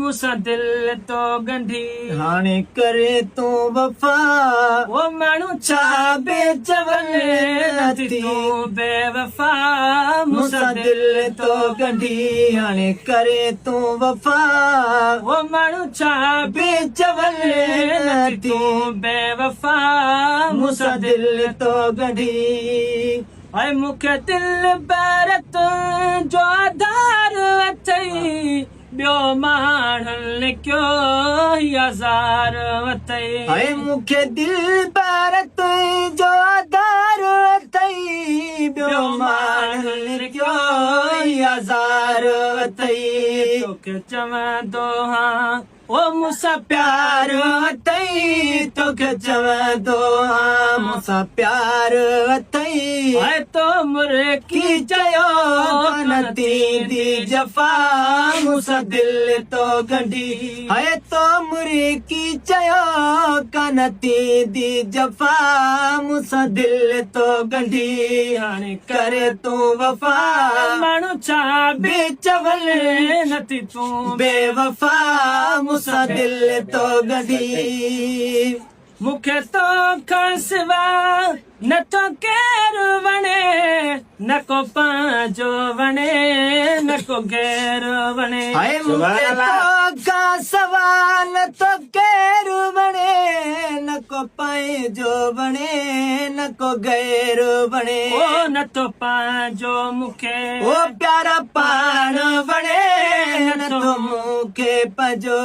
मूंसां दिल तो गंढी हाणे करे तू वफ़ा वो माण्हू छा बेचवले नथी तूं बेवफा मूंसां दिल तो गंढी हाणे करे तू वफ़ा वो माण्हू छा बेचवले नथी नथी तूं बेवफा मूंसां दिल तो गंढी ऐं मूंखे दिल बर तुंहिंजो आधार अथई ॿियो माण्हुनि कयो हज़ार अथई हाय मूंखे दिल पर तुंहिंजो आधार अथई ॿियो माण्हुनि कयो हज़ार अथई तोखे चवंदो हां ओ मूंसां प्यार अथई तोखे चवंदो आहियां मूंसां प्यार अथई ऐं तो मुरे की चयो न थींदी जफ़ा मूंसां दिल तो गंढी हाय तो मुरी की चयो कान थींदी जफ़ा मूंसां दिल तो गंढी हाणे करे तू वफ़ा माण्हू छा बेचवले नथी तूं बेवफ़ा मूंसां दिल तो गंढी मूंखे तो खां सिवा न तो केरु वणे न को पंहिंजो वणे न को गैर वणे हाय मूंखे तो का सवाल तो केरु वणे न को पंहिंजो वणे न को गैर वणे ओ न तो पंहिंजो मूंखे ओ प्यारा पाण वणे न तो मूंखे पंहिंजो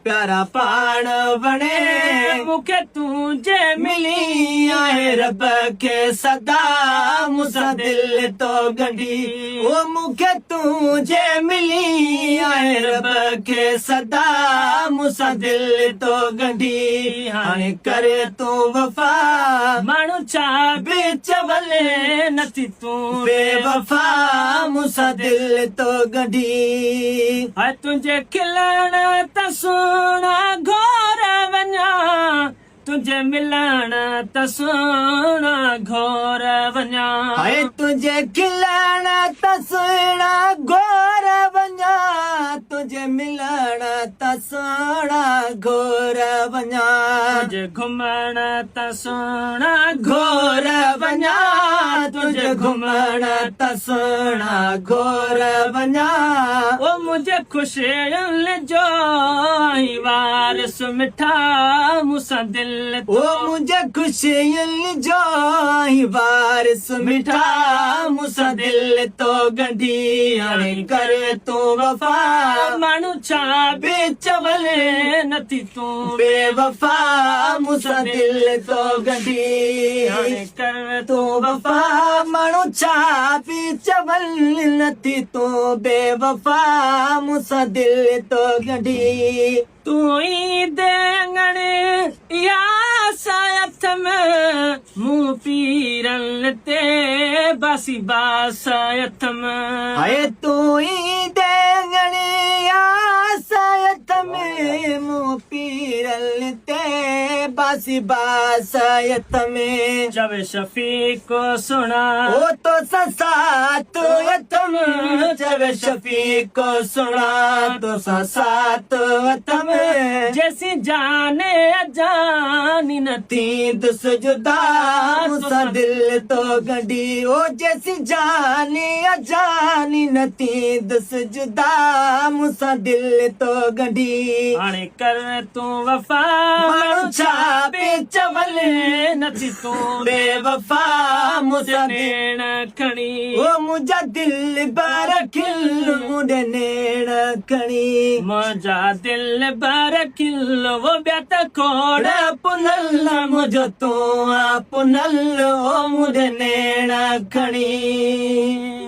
प्यारा पाण वणे मूंखे तूं जे मिली आहे रब खे सदा मूंसां दिल तो गंढी ओ मूंखे तूं जे मिली आहे रब खे सदा मूंसां दिल तो गंढी हाणे करे तू वफ़ा माण्हू छा बेचवले नथी तूं बेवफ़ा मूंसां दिल तो गंढी हाय तुंहिंजे खिलण त सुहिणा घोर वञा तुंहिंजे मिलण त सुहिणा घोर वञा हाय तुंहिंजे खिलण त सुहिणा घोर वञा तुंहिंजे मिलण त सुहिणा घोर वञा तुंहिंजे घुमण त सुहिणा घोर वञा तुंहिंजे घुमण त सुहिणा घोर वञा ओ मुंहिंजे ख़ुशियुनि जो वारिस मिठा मूंसां दिल ओ मुंहिंजे ख़ुशियुनि जो वारिस मिठा मूंसां दिल तो गंढी हाणे करे तू वफ़ा माण्हू छा बेचवले नथी तूं बेवफ़ा मूंसां दिल तो गंढी हाणे कर तू वफ़ा माण्हू छा बेचवले नथी तूं बेवफ़ा मूंसां दिल तो गंढी तूं ई देंगण या सायथ में मूं पीरन ते बासी बासायथ में हाय तू ई देंगणी आसायत में मूं पीरल ते बासी बासायत में जब शफीक को सुना ओ तो साथ वतम जब शफीक को सुना तो साथ वतम जैसी जाने अजानी न थी दुस जुदा मूंसां दिल तो गंढी ओ जैसी जानी अजानी न थी दुस जुदा मूंसां दिल तो गंढी हाणे कर तूं वफ़ा माण्हू छा बेचवले नथी तूं बेवफ़ा मूंसां नेण खणी ओ मुंहिंजा दिल बार खिल मुंहिंजे नेण खणी मुंहिंजा दिल बार खिल वो ॿिया त खोड़ पुनल मुंहिंजो तूं पुनल ओ मुंहिंजे नेण खणी